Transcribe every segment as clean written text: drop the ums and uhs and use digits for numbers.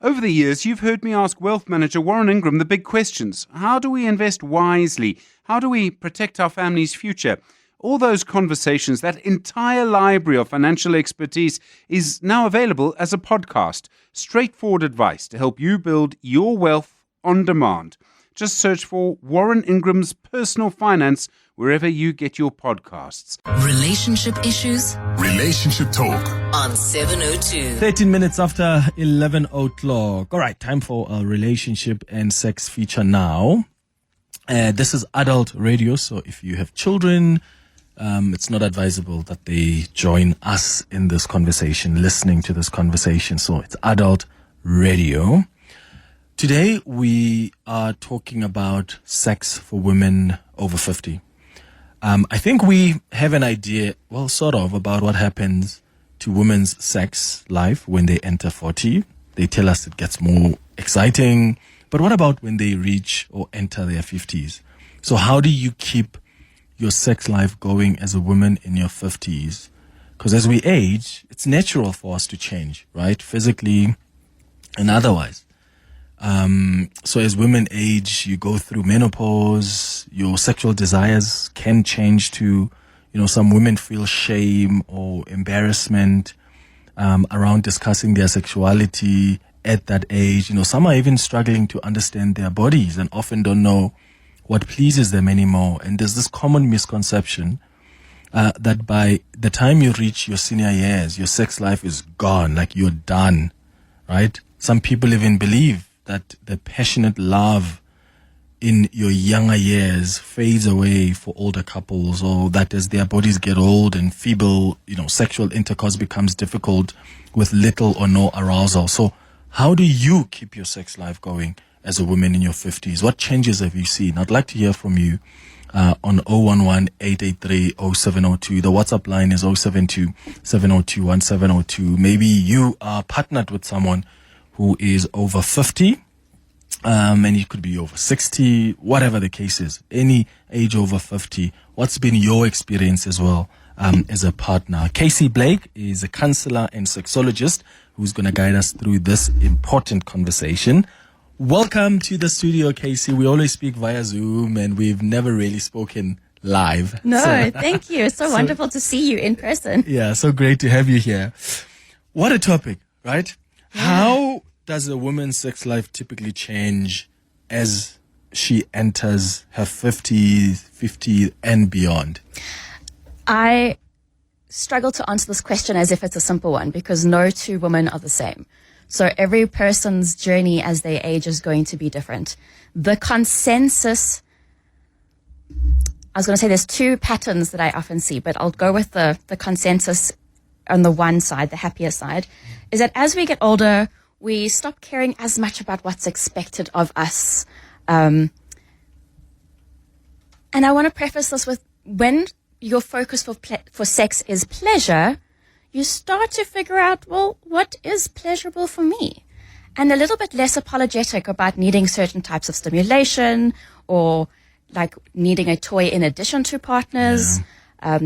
Over the years, you've heard me ask wealth manager Warren Ingram the big questions. How do we invest wisely? How do we protect our family's future? All those conversations, that entire library of financial expertise is now available as a podcast. Straightforward advice to help you build your wealth on demand. Just search for Warren Ingram's Personal Finance wherever you get your podcasts. Relationship issues? Relationship talk. On 702. 13 minutes after 11 o'clock. All right, time for a relationship and sex feature now. This is adult radio, so if you have children, it's not advisable that they join us in this conversation, listening to this conversation. So it's adult radio. Today, we are talking about sex for women over 50. I think we have an idea, well, sort of, about what happens to women's sex life when they enter 40. They tell us it gets more exciting. But what about when they reach or enter their 50s? So how do you keep your sex life going as a woman in your 50s? Because as we age, it's natural for us to change, right? Physically and otherwise. So as women age, you go through menopause, your sexual desires can change to, some women feel shame or embarrassment around discussing their sexuality at that age. Some are even struggling to understand their bodies and often don't know what pleases them anymore. And there's this common misconception that by the time you reach your senior years, your sex life is gone, like you're done, right? Some people even believe that the passionate love in your younger years fades away for older couples, or that as their bodies get old and feeble, sexual intercourse becomes difficult with little or no arousal. So how do you keep your sex life going as a woman in your 50s? What changes have you seen? I'd like to hear from you on 011-883-0702. The WhatsApp line is 072-702-1702. Maybe you are partnered with someone who is over 50, and you could be over 60, whatever the case is, any age over 50. What's been your experience as well as a partner? Casey Blake is a counsellor and sexologist who's going to guide us through this important conversation. Welcome to the studio, Casey. We always speak via Zoom, and we've never really spoken live. No, thank you. It's so wonderful to see you in person. Yeah, so great to have you here. What a topic, right? Yeah. How does a woman's sex life typically change as she enters her 50 and beyond? I struggle to answer this question as if it's a simple one, because no two women are the same. So every person's journey as they age is going to be different. The consensus, I was going to say there's two patterns that I often see, but I'll go with the consensus on the one side, the happier side, is that as we get older, we stop caring as much about what's expected of us. And I want to preface this with, when your focus for sex is pleasure, you start to figure out, well, what is pleasurable for me? And a little bit less apologetic about needing certain types of stimulation, or like needing a toy in addition to partners,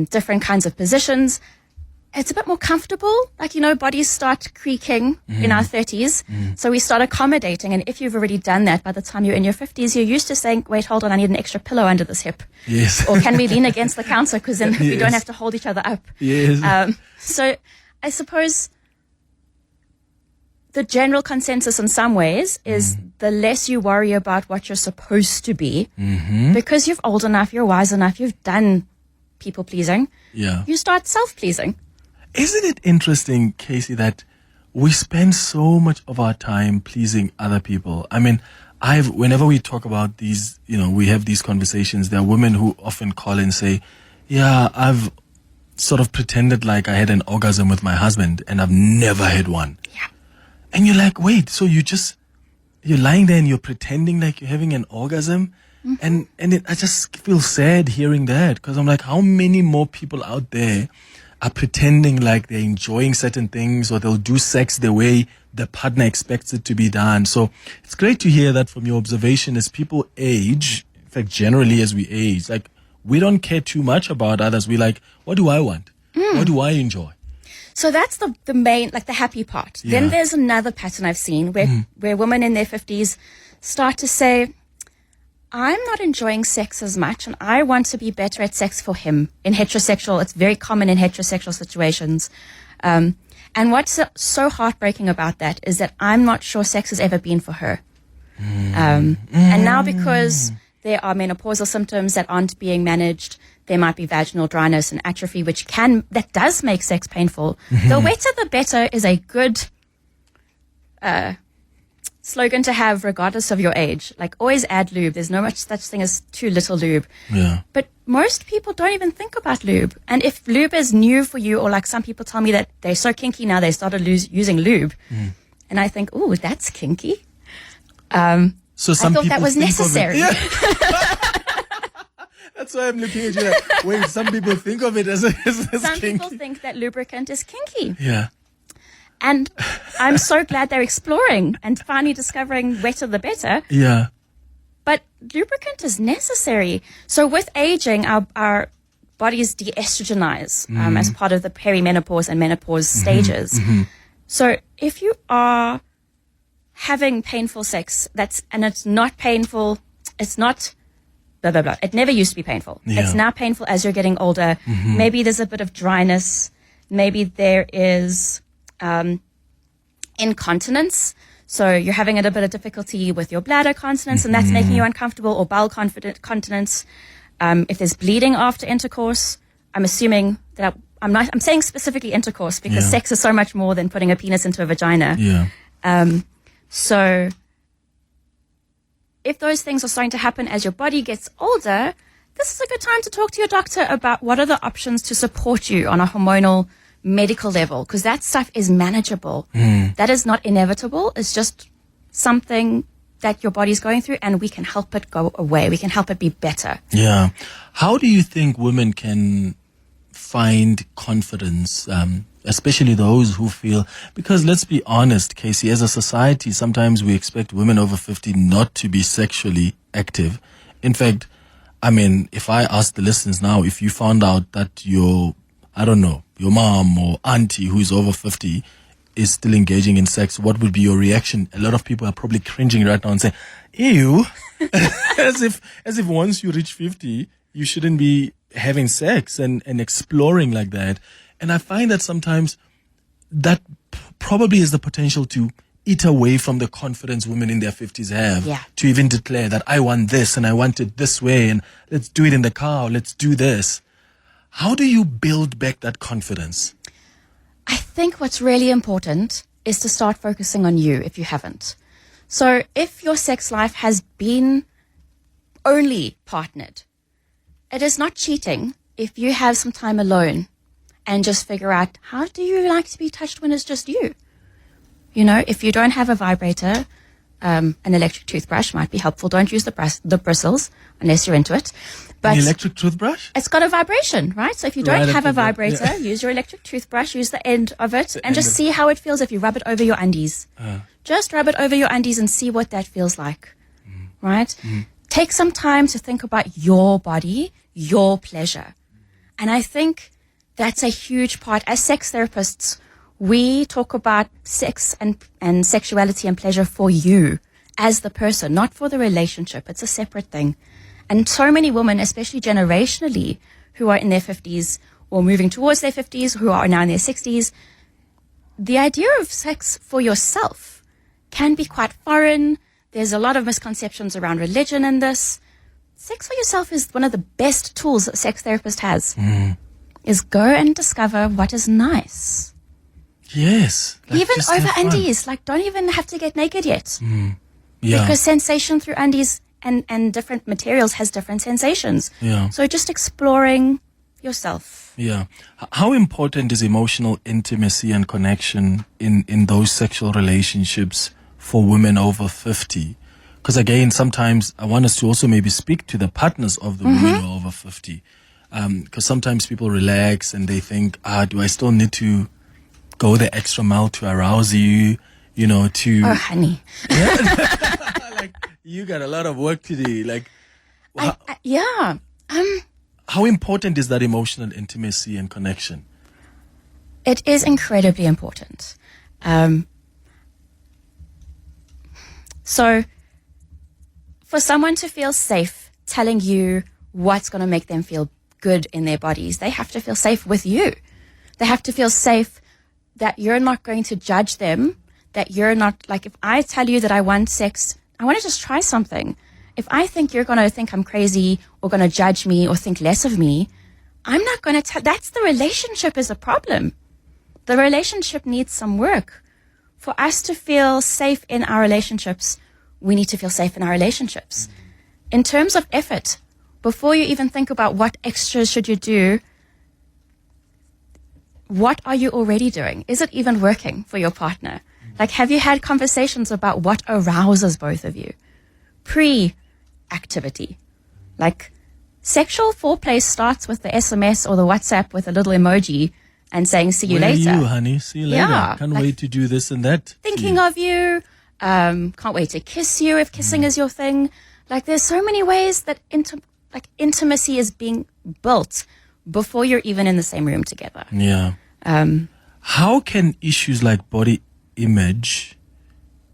different kinds of positions. It's a bit more comfortable. Like, bodies start creaking in our 30s. So we start accommodating. And if you've already done that, by the time you're in your 50s, you're used to saying, wait, hold on, I need an extra pillow under this hip. Yes. Or can we lean against the counter? Because then we don't have to hold each other up. Yes. So I suppose the general consensus in some ways is the less you worry about what you're supposed to be, because you're old enough, you're wise enough, you've done people pleasing. Yeah. You start self-pleasing. Isn't it interesting, Casey, that we spend so much of our time pleasing other people? I mean, whenever we talk about these, we have these conversations, there are women who often call and say, yeah, I've sort of pretended like I had an orgasm with my husband and I've never had one. Yeah. And you're like, wait, so you're lying there and you're pretending like you're having an orgasm? And I just feel sad hearing that, because I'm like, how many more people out there are pretending like they're enjoying certain things, or they'll do sex the way the partner expects it to be done? So it's great to hear that from your observation as people age. In fact, generally as we age, like, we don't care too much about others. We like, what do I want? What do I enjoy? So that's the main, like the happy part. Yeah. Then there's another pattern I've seen where women in their 50s start to say, I'm not enjoying sex as much and I want to be better at sex for him. In heterosexual, it's very common in heterosexual situations. And what's so heartbreaking about that is that I'm not sure sex has ever been for her. And now because there are menopausal symptoms that aren't being managed, there might be vaginal dryness and atrophy, that does make sex painful. The wetter the better is a good slogan to have regardless of your age. Like, always add lube. There's no such thing as too little lube. Yeah. But most people don't even think about lube. And if lube is new for you, or like some people tell me that they're so kinky now they started using lube. And I think, ooh, that's kinky. So some I thought people that was think of it- necessary. Yeah. That's why I'm looking at you like, wait, some people think of it as Some kinky. people think that lubricant is kinky. Yeah. And I'm so glad they're exploring and finally discovering wetter the better. Yeah. But lubricant is necessary. So with aging, our bodies de-estrogenize as part of the perimenopause and menopause stages. So if you are having painful sex, and it's not painful, it's not blah, blah, blah. It never used to be painful. Yeah. It's now painful as you're getting older. Maybe there's a bit of dryness. Maybe there is incontinence. So you're having a little bit of difficulty with your bladder continence, and that's making you uncomfortable, or bowel continence. If there's bleeding after intercourse, I'm assuming that I'm saying specifically intercourse because Yeah. sex is so much more than putting a penis into a vagina. Yeah. So if those things are starting to happen as your body gets older, this is a good time to talk to your doctor about what are the options to support you on a hormonal medical level, because that stuff is manageable. That is not inevitable. It's just something that your body's going through, and we can help it go away. We can help it be better. Yeah. How do you think women can find confidence, especially those who feel, because let's be honest, Casey, as a society, sometimes we expect women over 50 not to be sexually active. In fact, I mean, if I ask the listeners now, if you found out that your mom or auntie who's over 50 is still engaging in sex, what would be your reaction? A lot of people are probably cringing right now and saying, ew, as if once you reach 50, you shouldn't be having sex and exploring like that. And I find that sometimes that probably has the potential to eat away from the confidence women in their 50s have. Yeah. To even declare that I want this and I want it this way and let's do it in the car, or let's do this. How do you build back that confidence? I think what's really important is to start focusing on you if you haven't. So if your sex life has been only partnered, it is not cheating if you have some time alone and just figure out, how do you like to be touched when it's just you? You know, if you don't have a vibrator, an electric toothbrush might be helpful. Don't use the bristles unless you're into it. But An electric toothbrush? it's got a vibration, right? So if you don't Right, have a okay, vibrator, yeah. use your electric toothbrush, use the end of it, and end just of- see how it feels if you rub it over your undies. Just rub it over your undies and see what that feels like, right? Take some time to think about your body, your pleasure. And I think that's a huge part. As sex therapists, we talk about sex and sexuality and pleasure for you as the person, not for the relationship. It's a separate thing. And so many women, especially generationally, who are in their 50s or moving towards their 50s, who are now in their 60s, the idea of sex for yourself can be quite foreign. There's a lot of misconceptions around religion in this. Sex for yourself is one of the best tools that a sex therapist has, is go and discover what is nice. Yes. Like, Even just have over fun. undies. Like, don't even have to get naked yet. Yeah. Because sensation through undies and different materials has different sensations. Yeah. So just exploring yourself. Yeah. How important is emotional intimacy and connection in those sexual relationships for women over 50? Because again, sometimes I want us to also maybe speak to the partners of the women who are over 50. Because sometimes people relax and they think, do I still need to go the extra mile to arouse you, to... Oh, honey. Like, you got a lot of work to do. Like, Yeah. how important is that emotional intimacy and connection? It is incredibly important. So for someone to feel safe telling you what's going to make them feel good in their bodies, they have to feel safe with you. They have to feel safe that you're not going to judge them, that you're not, like, if I tell you that I want sex, I want to just try something. If I think you're going to think I'm crazy or going to judge me or think less of me, I'm not going to tell. That's the relationship is a problem. The relationship needs some work. For us to feel safe in our relationships, we need to feel safe in our relationships. In terms of effort, before you even think about what extras should you do, what are you already doing? Is it even working for your partner? Like, have you had conversations about what arouses both of you? Pre-activity. Like, sexual foreplay starts with the SMS or the WhatsApp with a little emoji and saying, see you Where later. are you, honey? See you later. Yeah, Can't like, wait to do this and that. Thinking of you. Can't wait to kiss you if kissing is your thing. Like, there's so many ways that intimacy is being built before you're even in the same room together. Yeah. How can issues like body image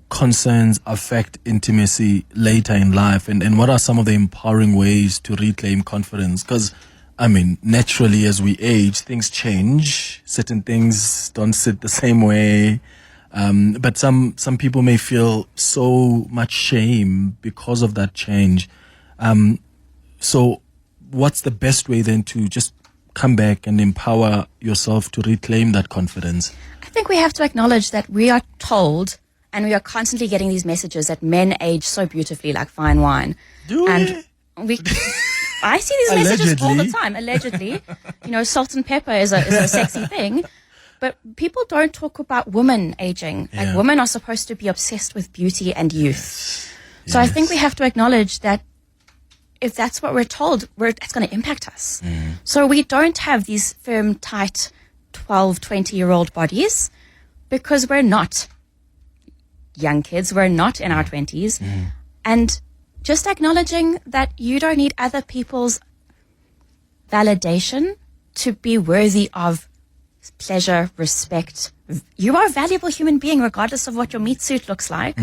concerns affect intimacy later in life? And what are some of the empowering ways to reclaim confidence? Because, I mean, naturally, as we age, things change. Certain things don't sit the same way. But some people may feel so much shame because of that change. So what's the best way then to just come back and empower yourself to reclaim that confidence? I think we have to acknowledge that we are told, and we are constantly getting these messages that men age so beautifully like fine wine. I see these messages all the time. Allegedly, salt and pepper is a sexy thing. But people don't talk about women aging. Yeah. Like, women are supposed to be obsessed with beauty and youth. So I think we have to acknowledge that if that's what we're told, it's going to impact us. So we don't have these firm, tight 12, 20-year-old bodies because we're not young kids. We're not in our 20s. And just acknowledging that you don't need other people's validation to be worthy of pleasure, respect. You are a valuable human being regardless of what your meat suit looks like.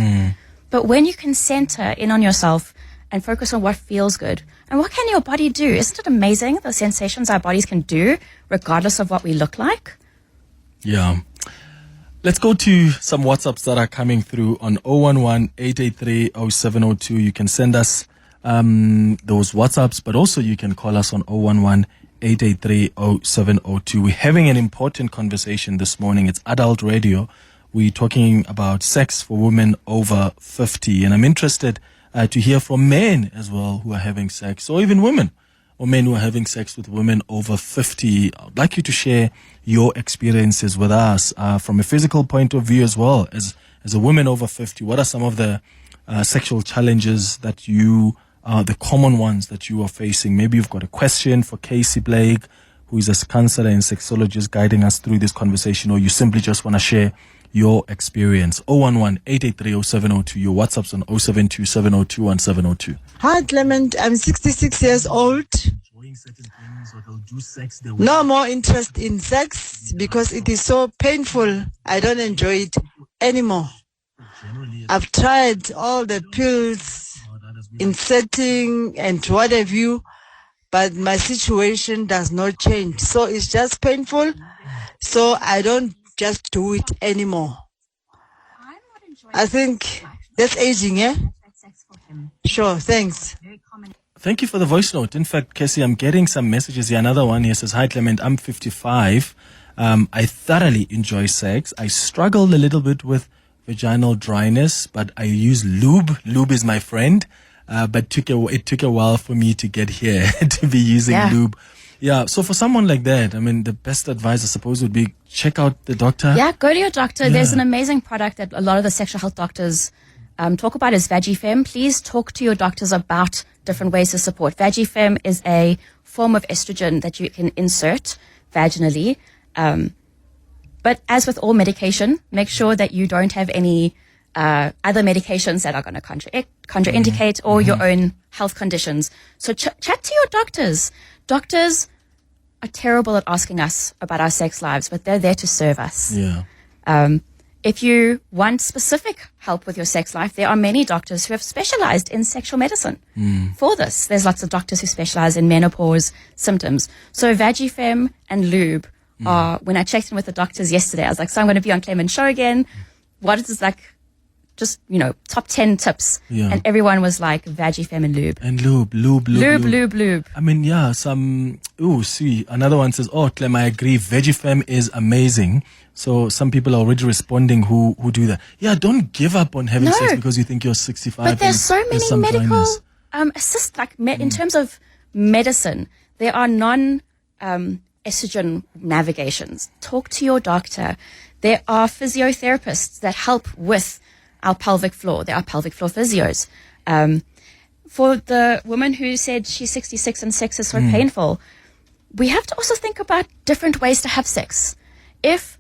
But when you can center in on yourself and focus on what feels good and what can your body do, isn't it amazing the sensations our bodies can do regardless of what we look like? Yeah. Let's go to some WhatsApps that are coming through on 011-883-0702. You can send us those WhatsApps, but also you can call us on 011-883-0702. We're having an important conversation this morning. It's adult radio. We're talking about sex for women over 50. And I'm interested to hear from men as well who are having sex, or even women or men who are having sex with women over 50. I'd like you to share your experiences with us from a physical point of view as well. As a woman over 50, what are some of the sexual challenges that you the common ones that you are facing? Maybe you've got a question for Casey Blake, who is a counsellor and sexologist guiding us through this conversation, or you simply just want to share your experience. 011-883-0702. Your WhatsApp's on 072-702-1702. Hi, Clement. I'm 66 years old. No more interest in sex because it is so painful. I don't enjoy it anymore. I've tried all the pills, inserting and what have you, but my situation does not change. So it's just painful. So I don't just do it anymore. I think that's aging, eh? Sure, thanks. Thank you for the voice note. In fact, Casey, I'm getting some messages here. Another one here says, hi, Clement, I'm 55. I thoroughly enjoy sex. I struggled a little bit with vaginal dryness, but I use lube. Lube is my friend. But it took a while for me to get here to be using lube. Yeah, so for someone like that, I mean, the best advice, I suppose, would be check out the doctor. Yeah, go to your doctor. There's an amazing product that a lot of the sexual health doctors talk about is VagiFem. Please talk to your doctors about different ways to support. VagiFem is a form of estrogen that you can insert vaginally. But as with all medication, make sure that you don't have any other medications that are going to contraindicate or your own health conditions. So chat to your doctors. Doctors are terrible at asking us about our sex lives, but they're there to serve us. Yeah. If you want specific help with your sex life, there are many doctors who have specialized in sexual medicine for this. There's lots of doctors who specialize in menopause symptoms. So Vagifem and Lube are, when I checked in with the doctors yesterday, I was like, so I'm going to be on Clement's show again. What is this, like, just, top 10 tips. Yeah. And everyone was like, Vagifem and Lube. And lube. I mean, yeah, another one says, Clem, I agree. Vegifem is amazing. So some people are already responding who do that. Yeah, don't give up on having sex because you think you're 65. But there's so many medical assist, in terms of medicine, there are estrogen navigations. Talk to your doctor. There are physiotherapists that help with our pelvic floor. There are pelvic floor physios. For the woman who said she's 66 and sex is so painful, we have to also think about different ways to have sex. If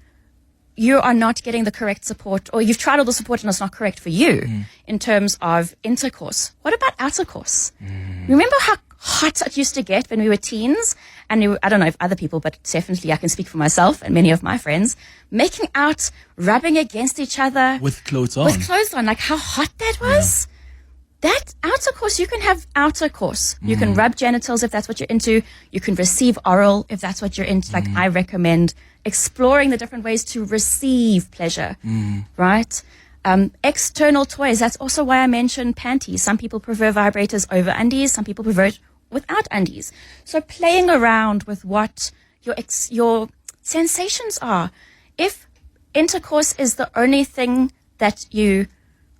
you are not getting the correct support, or you've tried all the support and it's not correct for you in terms of intercourse, what about outercourse? Remember how hot it used to get when we were teens? And I don't know if other people, but definitely I can speak for myself and many of my friends, making out, rubbing against each other. With clothes on. Like how hot that was. Yeah. That outercourse, you can have outercourse. You can rub genitals if that's what you're into. You can receive oral if that's what you're into. Like I recommend exploring the different ways to receive pleasure, right? External toys. That's also why I mentioned panties. Some people prefer vibrators over undies. Some people prefer it without undies. So playing around with what your sensations are. If intercourse is the only thing that you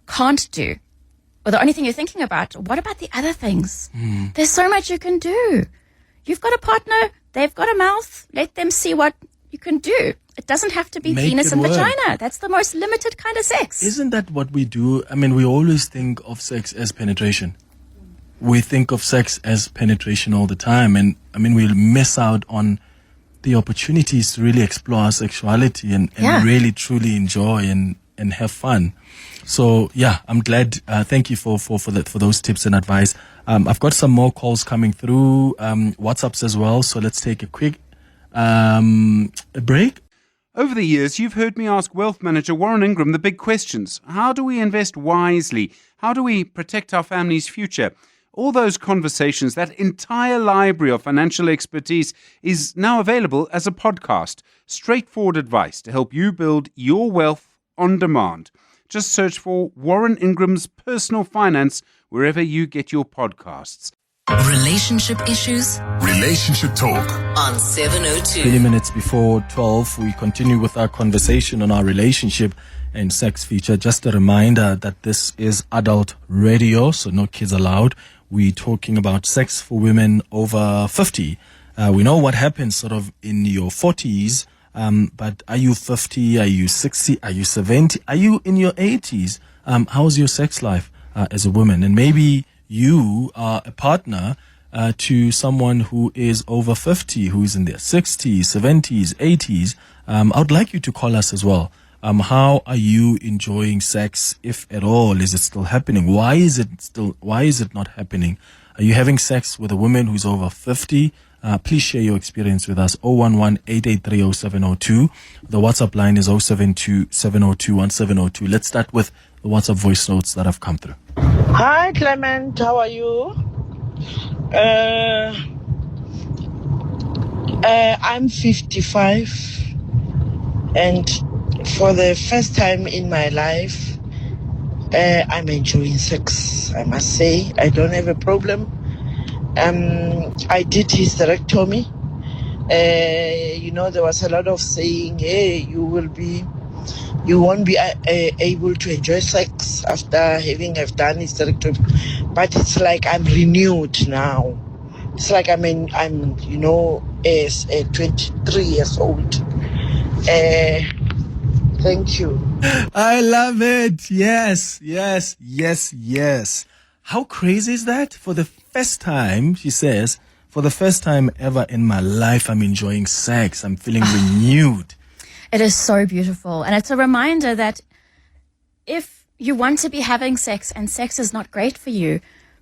can't do, or the only thing you're thinking about, what about the other things? There's so much you can do. You've got a partner, they've got a mouth, let them see what you can do. It doesn't have to be penis and vagina. That's the most limited kind of sex. Isn't that what we do? I mean, we always think of sex as penetration. We think of sex as penetration all the time. And I mean, we'll miss out on the opportunities to really explore our sexuality and really truly enjoy and have fun. So yeah, I'm glad. Thank you for those tips and advice. I've got some more calls coming through, WhatsApps as well. So let's take a quick break. Over the years, you've heard me ask wealth manager Warren Ingram the big questions. How do we invest wisely? How do we protect our family's future? All those conversations, that entire library of financial expertise is now available as a podcast. Straightforward advice to help you build your wealth on demand. Just search for Warren Ingram's Personal Finance wherever you get your podcasts. Relationship issues? Relationship talk. On 702. 20 minutes before 12, we continue with our conversation on our relationship and sex feature. Just a reminder that this is adult radio, so no kids allowed. We're talking about sex for women over 50. We know what happens sort of in your 40s. But are you 50? Are you 60? Are you 70? Are you in your 80s? How's your sex life as a woman? And maybe you are a partner to someone who is over 50, who's in their 60s, 70s, 80s. I would like you to call us as well. How are you enjoying sex, if at all? Is it still happening? Why is it not happening? Are you having sex with a woman who's over 50? Please share your experience with us. 011-883-0702. The WhatsApp line is 072-702-1702. Let's start with the WhatsApp voice notes that have come through. Hi, Clement. How are you? I'm 55, and for the first time in my life, I'm enjoying sex. I must say, I don't have a problem. I did hysterectomy. There was a lot of saying, hey, you won't be able to enjoy sex after having done hysterectomy. But it's like I'm renewed now. It's like I'm 23 years old. Thank you. I love it. Yes. How crazy is that? For the first time, she says, for the first time ever in my life, I'm enjoying sex. I'm feeling renewed. It is so beautiful. And it's a reminder that if you want to be having sex and sex is not great for you,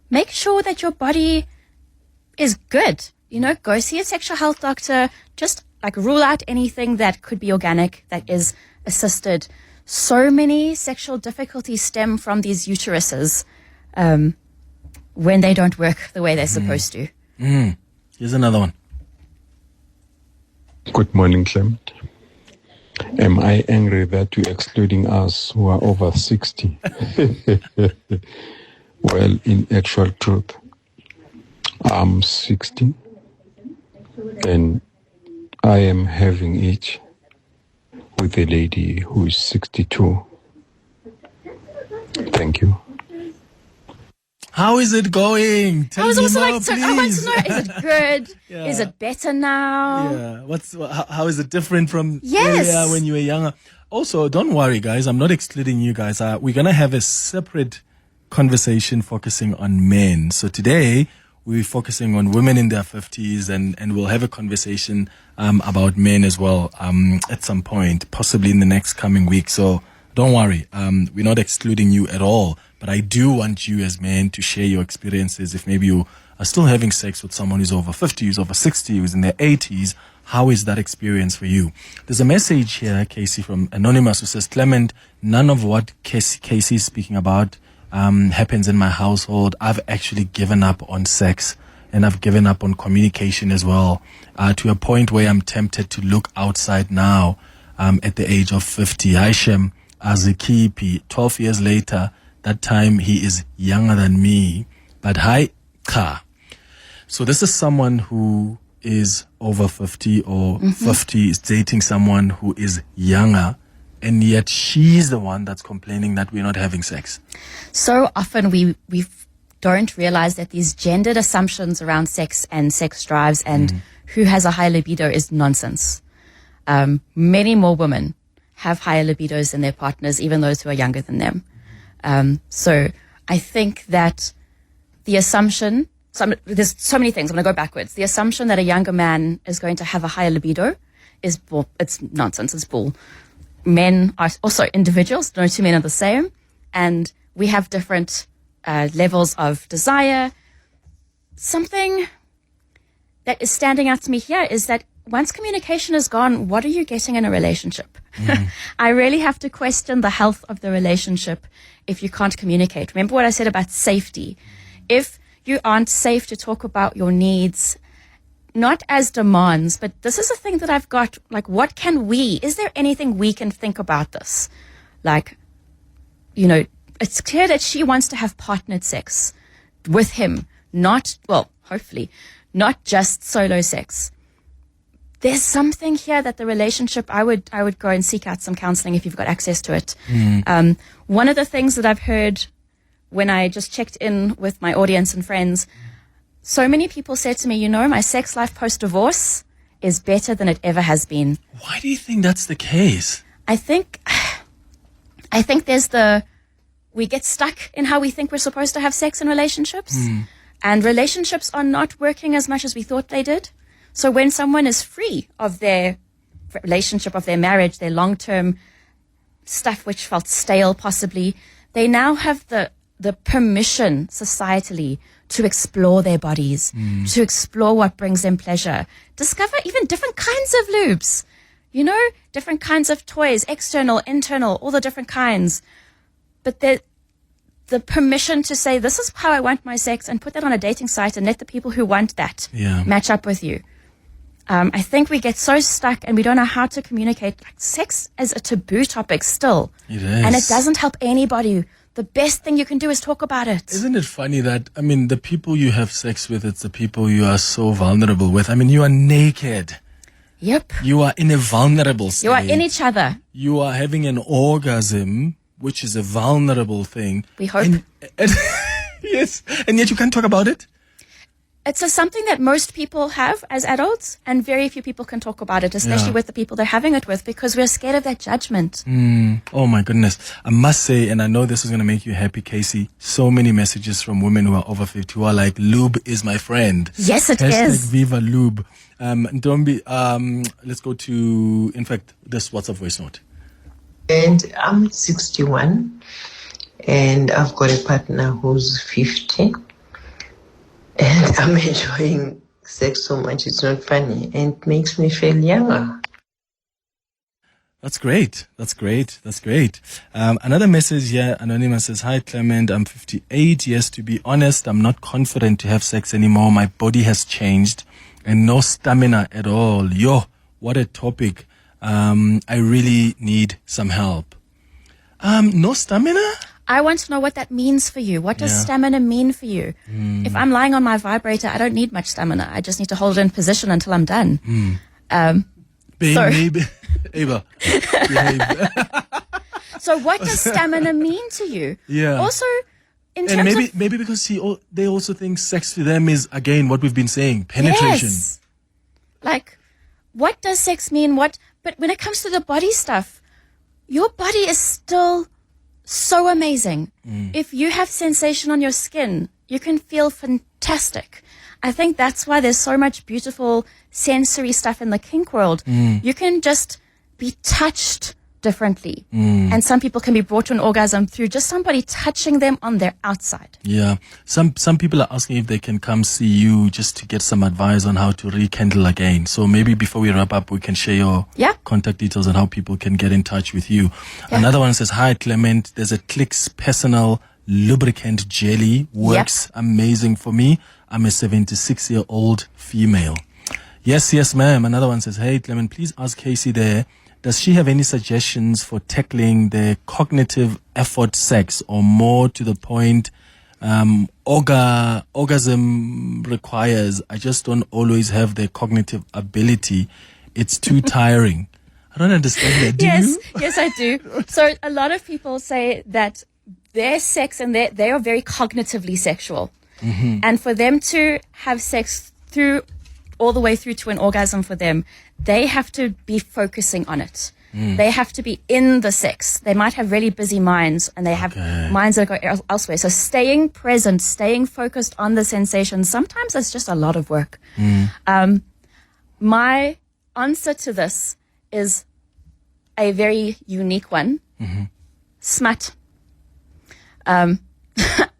make sure that your body is good. go see a sexual health doctor. Just like rule out anything that could be organic, that is assisted. So many sexual difficulties stem from these uteruses when they don't work the way they're supposed to. Here's another one. Good morning, Clement. Am I angry that you're excluding us who are over 60? Well, in actual truth, I'm 60 and I am having it with a lady who is 62. Thank you. How is it going? Tell I was me also more, like, so I want to please. know, is it good? Yeah. Is it better now? Yeah. How is it different from Yes. earlier when you were younger? Also, don't worry, guys. I'm not excluding you guys. We're going to have a separate conversation focusing on men. So today, we're focusing on women in their 50s and we'll have a conversation about men as well at some point, possibly in the next coming week. So don't worry. We're not excluding you at all. But I do want you as men to share your experiences. If maybe you are still having sex with someone who's over 50, who's over 60, who's in their 80s, how is that experience for you? There's a message here, Casey, from Anonymous, who says, Clement, none of what Casey is speaking about happens in my household. I've actually given up on sex and I've given up on communication as well, to a point where I'm tempted to look outside now at the age of 50. Aishem Azikipi, 12 years later, that time he is younger than me. But hi, Ka. So this is someone who is over 50 or 50 is dating someone who is younger, and yet she's the one that's complaining that we're not having sex. So often we don't realize that these gendered assumptions around sex and sex drives and who has a high libido is nonsense. Many more women have higher libidos than their partners, even those who are younger than them. So I think that the assumption, there's so many things, I'm going to go backwards. The assumption that a younger man is going to have a higher libido is bull. It's nonsense, it's bull. Men are also individuals, no two men are the same, and we have different levels of desire. Something that is standing out to me here is that once communication is gone, what are you getting in a relationship? I really have to question the health of the relationship if you can't communicate. Remember what I said about safety. If you aren't safe to talk about your needs, not as demands, but this is a thing that I've got, like, what can is there anything we can think about this? Like, it's clear that she wants to have partnered sex with him, hopefully, not just solo sex. There's something here that the relationship, I would go and seek out some counseling if you've got access to it. One of the things that I've heard when I just checked in with my audience and friends, so many people said to me, my sex life post-divorce is better than it ever has been. Why do you think that's the case? I think there's we get stuck in how we think we're supposed to have sex in relationships. And relationships are not working as much as we thought they did. So when someone is free of their relationship, of their marriage, their long-term stuff which felt stale possibly, they now have the permission societally to explore their bodies, to explore what brings them pleasure, discover even different kinds of lubes, different kinds of toys, external, internal, all the different kinds. But the permission to say, this is how I want my sex, and put that on a dating site and let the people who want that match up with you. I think we get so stuck and we don't know how to communicate. Like, sex is a taboo topic still. It is. And it doesn't help anybody. The best thing you can do is talk about it. Isn't it funny that, the people you have sex with, it's the people you are so vulnerable with. You are naked. Yep. You are in a vulnerable state. You are in each other. You are having an orgasm, which is a vulnerable thing. We hope. And yes. And yet you can't talk about it? It's something that most people have as adults, and very few people can talk about it, especially with the people they're having it with, because we're scared of that judgment. Oh my goodness. I must say, and I know this is going to make you happy, Casey, so many messages from women who are over 50 who are like, lube is my friend. Yes, it Hashtag is. Viva Lube. Let's go to, in fact, this WhatsApp voice note. And I'm 61, and I've got a partner who's 50. And I'm enjoying sex so much, it's not funny, and it makes me feel younger. That's great. That's great. That's great. Another message here, Anonymous says, "Hi Clement, I'm 58. Yes, to be honest, I'm not confident to have sex anymore. My body has changed and no stamina at all. Yo, what a topic. I really need some help." No stamina? I want to know what that means for you. What does stamina mean for you? If I'm lying on my vibrator, I don't need much stamina. I just need to hold it in position until I'm done. Maybe. Ava. So what does stamina mean to you? Yeah. Also, in And terms of... maybe because they also think sex to them is, again, what we've been saying, penetration. Yes. Like, what does sex mean? But when it comes to the body stuff, your body is still so amazing. If you have sensation on your skin, you can feel fantastic. I think that's why there's so much beautiful sensory stuff in the kink world. You can just be touched differently. And some people can be brought to an orgasm through just somebody touching them on their outside. Yeah. Some people are asking if they can come see you just to get some advice on how to rekindle again. So maybe before we wrap up, we can share your contact details and how people can get in touch with you. Another one says, "Hi Clement, there's a Clicks personal lubricant jelly. Works amazing for me. I'm a 76-year-old female." Yes, ma'am. Another one says, "Hey Clement, please ask Casey there, does she have any suggestions for tackling the cognitive effort sex, or more to the point, orgasm requires? I just don't always have the cognitive ability. It's too tiring." I don't understand that. Do you? Yes, I do. So a lot of people say that their sex and they are very cognitively sexual. And for them to have sex all the way through to an orgasm for them, they have to be focusing on it. They have to be in the sex. They might have really busy minds, and they have minds that go elsewhere. So staying present, staying focused on the sensation, sometimes it's just a lot of work. My answer to this is a very unique one. Smut.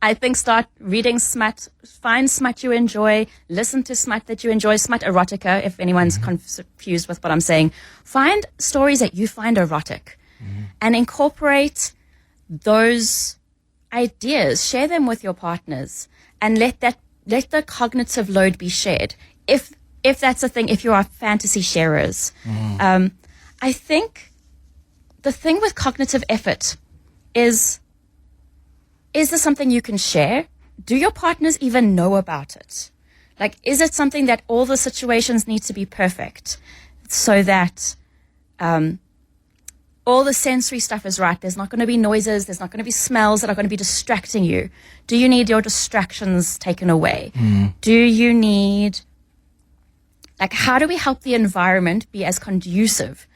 I think start reading smut, find smut you enjoy, listen to smut that you enjoy, smut erotica, if anyone's confused with what I'm saying. Find stories that you find erotic and incorporate those ideas, share them with your partners, and let the cognitive load be shared. If that's a thing, if you are fantasy sharers. I think the thing with cognitive effort is this something you can share? Do your partners even know about it? Like, is it something that all the situations need to be perfect so that all the sensory stuff is right? There's not going to be noises. There's not going to be smells that are going to be distracting you. Do you need your distractions taken away? Do you need, like, how do we help the environment be as conducive?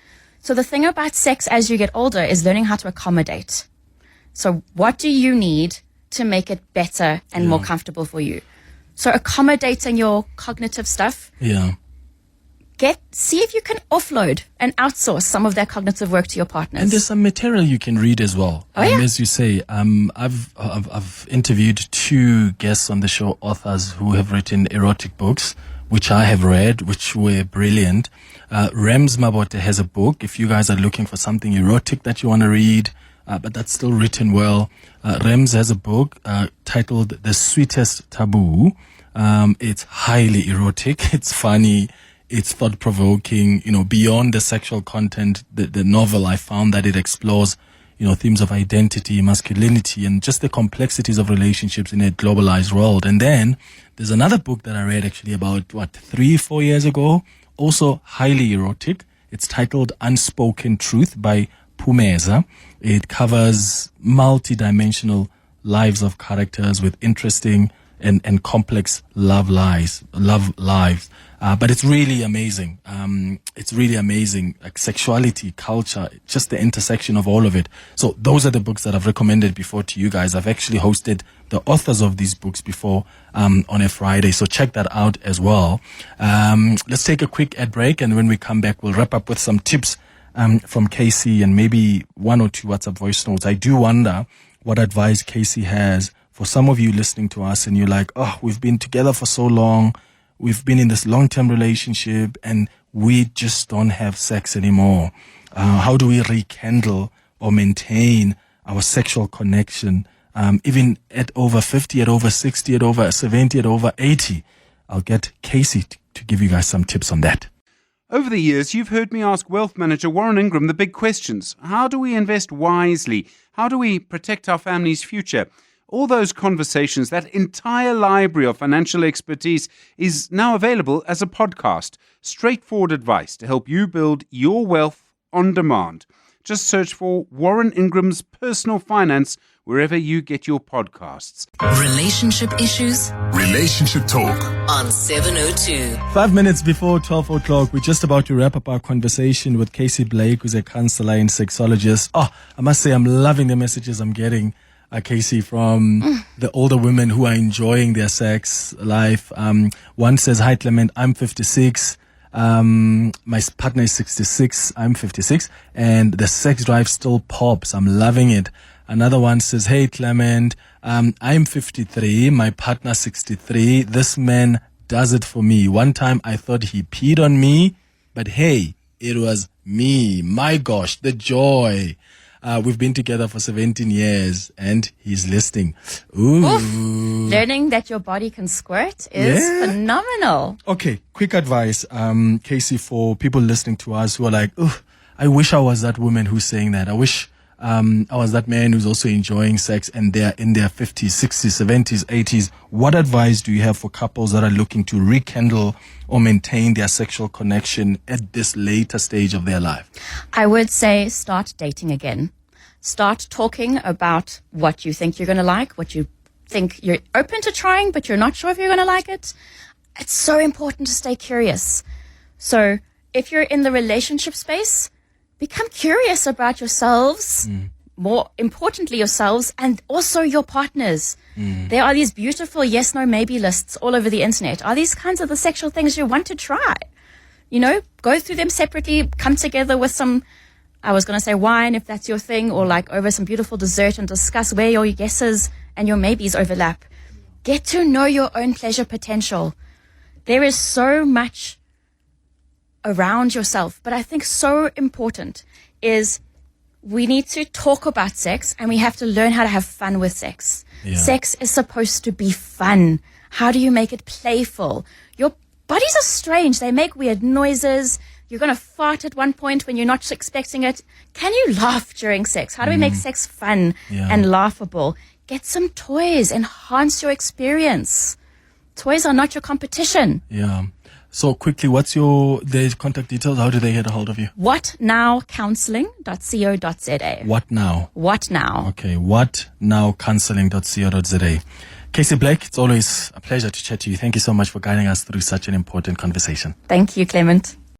So the thing about sex as you get older is learning how to accommodate. So what do you need to make it better and more comfortable for you? So accommodating your cognitive stuff. See if you can offload and outsource some of that cognitive work to your partners. And there's some material you can read as well. As you say, I've interviewed 2 guests on the show, authors who have written erotic books, which I have read, which were brilliant. Rems Mabote has a book. If you guys are looking for something erotic that you want to read, but that's still written well. Rems has a book titled The Sweetest Taboo. It's highly erotic. It's funny. It's thought-provoking. Beyond the sexual content, the novel, I found that it explores, themes of identity, masculinity, and just the complexities of relationships in a globalized world. And then there's another book that I read actually about, 3-4 years ago, also highly erotic. It's titled Unspoken Truth by Pumeza. It covers multi-dimensional lives of characters with interesting and complex love lives. But it's really amazing. It's really amazing. Like sexuality, culture, just the intersection of all of it. So those are the books that I've recommended before to you guys. I've actually hosted the authors of these books before on a Friday. So check that out as well. Let's take a quick ad break, and when we come back, we'll wrap up with some tips from Casey and maybe 1 or 2 WhatsApp voice notes. I do wonder what advice Casey has for some of you listening to us and you're like, oh, we've been together for so long. we've been in this long-term relationship and we just don't have sex anymore. How do we rekindle or maintain our sexual connection, even at over 50, at over 60, at over 70, at over 80? I'll get Casey to give you guys some tips on that. Over the years, you've heard me ask wealth manager Warren Ingram the big questions. How do we invest wisely? How do we protect our family's future? All those conversations, that entire library of financial expertise is now available as a podcast. Straightforward advice to help you build your wealth on demand. Just search for Warren Ingram's Personal Finance wherever you get your podcasts. Relationship issues Relationship Talk. on 702. 5 minutes before 12 o'clock, we're just about to wrap up our conversation with Casey Blake, who's a counselor and sexologist. Oh, I must say I'm loving the messages I'm getting, Casey, from the older women who are enjoying their sex life. One says, "Hi Clement, I'm 56. My partner is 66. I'm 56. And the sex drive still pops. I'm loving it." Another one says, "Hey Clement, I'm 53. My partner 63. This man does it for me. One time I thought he peed on me, but hey, it was me. My gosh, the joy. We've been together for 17 years and he's listening." Ooh. Oof. Learning that your body can squirt is phenomenal. Okay, quick advice, Casey, for people listening to us who are like, "Oh, I wish I was that woman who's saying that. I wish I was that man who's also enjoying sex and they're in their 50s, 60s, 70s, 80s. What advice do you have for couples that are looking to rekindle or maintain their sexual connection at this later stage of their life? I would say start dating again. Start talking about what you think you're going to like, what you think you're open to trying, but you're not sure if you're going to like it. It's so important to stay curious. So if you're in the relationship space, become curious about yourselves, more importantly yourselves, and also your partners. There are these beautiful yes, no, maybe lists all over the internet. Are these kinds of the sexual things you want to try? You know, go through them separately, come together with some, I was going to say wine if that's your thing, or like over some beautiful dessert and discuss where your yeses and your maybes overlap. Get to know your own pleasure potential. There is so much around yourself, but I think so important is we need to talk about sex and we have to learn how to have fun with sex. Yeah. Sex is supposed to be fun. How do you make it playful? Your bodies are strange. They make weird noises. You're going to fart at one point when you're not expecting it. Can you laugh during sex? How do we make sex fun and laughable? Get some toys. Enhance your experience. Toys are not your competition. Yeah. So quickly, what's the contact details? How do they get a hold of you? whatnowcounseling.co.za. What now? What now? Okay, whatnowcounseling.co.za. Casey Blake, it's always a pleasure to chat to you. Thank you so much for guiding us through such an important conversation. Thank you, Clement.